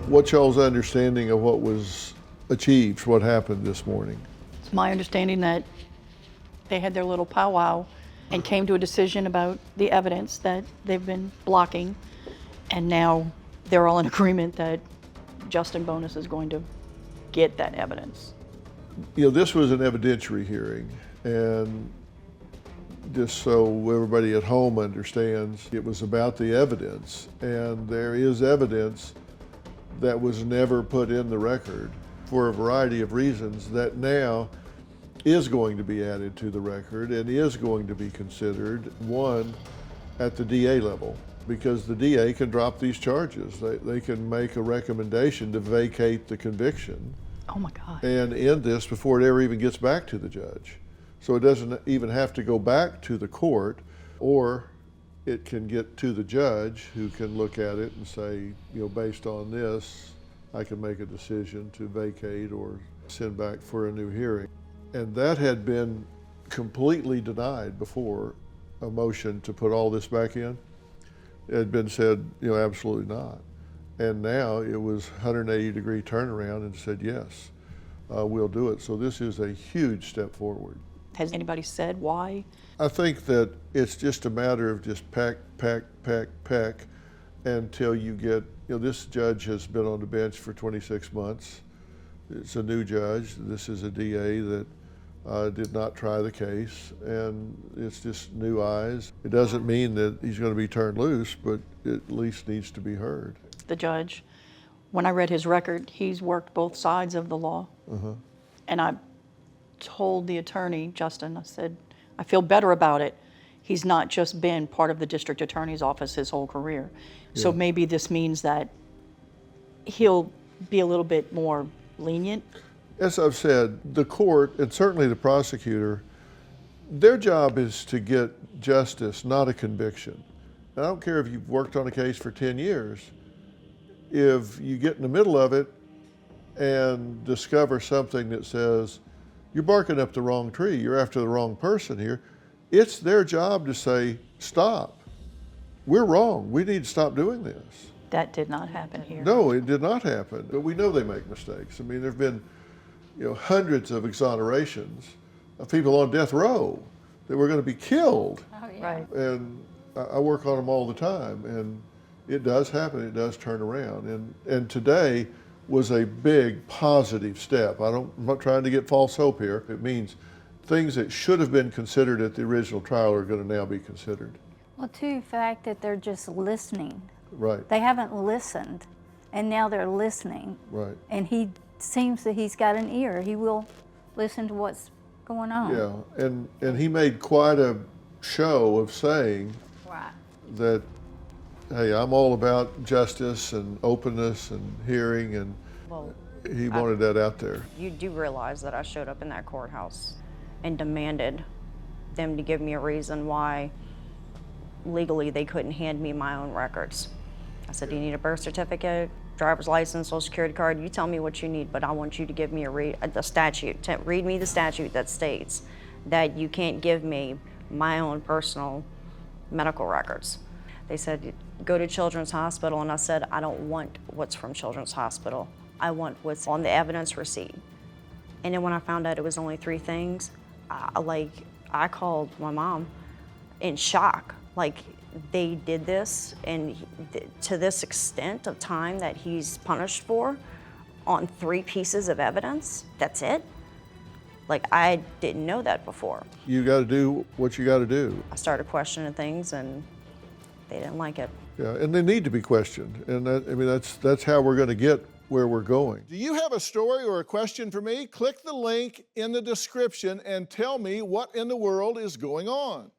What's y'all's understanding of what was achieved, what happened this morning? It's my understanding that they had their little powwow and came to a decision about the evidence that they've been blocking, and now they're all in agreement that Justin Bonus is going to get that evidence. You know, this was an evidentiary hearing, and just so everybody at home understands, it was about the evidence, and there is evidence that was never put in the record for a variety of reasons that now is going to be added to the record and is going to be considered, one, at the DA level, because the DA can drop these charges. They can make a recommendation to vacate the conviction. Oh my God. And end this before it ever even gets back to the judge. So it doesn't even have to go back to the court, or it can get to the judge who can look at it and say, you know, based on this, I can make a decision to vacate or send back for a new hearing. And that had been completely denied before, a motion to put all this back in. It had been said, you know, absolutely not. And now it was 180-degree turnaround and said, yes, we'll do it. So this is a huge step forward. Has anybody said why? I think that it's just a matter of just peck until you get, you know, this judge has been on the bench for 26 months. It's a new judge. This is a DA that did not try the case, and it's just new eyes. It doesn't mean that he's going to be turned loose, but it at least needs to be heard. The judge, when I read his record, he's worked both sides of the law. And I told the attorney, Justin, I said, I feel better about it. He's not just been part of the district attorney's office his whole career. So maybe this means that he'll be a little bit more lenient. As I've said, the court, and certainly the prosecutor, their job is to get justice, not a conviction. And I don't care if you've worked on a case for 10 years. If you get in the middle of it and discover something that says, you're barking up the wrong tree, you're after the wrong person here, it's their job to say, stop. We're wrong. We need to stop doing this. That did not happen here. No, it did not happen. But we know they make mistakes. I mean, there have been, you know, hundreds of exonerations of people on death row that were going to be killed. Oh, yeah. Right. And I work on them all the time, and it does happen. It does turn around. And today was a big positive step. I'm not trying to get false hope here. It means things that should have been considered at the original trial are going to now be considered. Well, too, the fact that they're just listening. Right. They haven't listened, and now they're listening. Right. And he seems that he's got an ear. He will listen to what's going on. Yeah, and he made quite a show of saying Right. that, hey, I'm all about justice and openness and hearing, and Well, he wanted that out there. you do realize that I showed up in that courthouse and demanded them to give me a reason why legally they couldn't hand me my own records. I said, do you need a birth certificate, driver's license, social security card? You tell me what you need, but I want you to give me the statute. Read me the statute that states that you can't give me my own personal medical records. They said, go to Children's Hospital, and I said, I don't want what's from Children's Hospital. I want what's on the evidence receipt. And then when I found out it was only 3 things, I called my mom in shock. Like, they did this, and to this extent of time that he's punished for on 3 pieces of evidence, that's it? Like, I didn't know that before. You got to do what you got to do. I started questioning things, and they didn't like it. Yeah, and they need to be questioned, and that's how we're going to get where we're going. Do you have a story or a question for me? Click the link in the description and tell me what in the world is going on.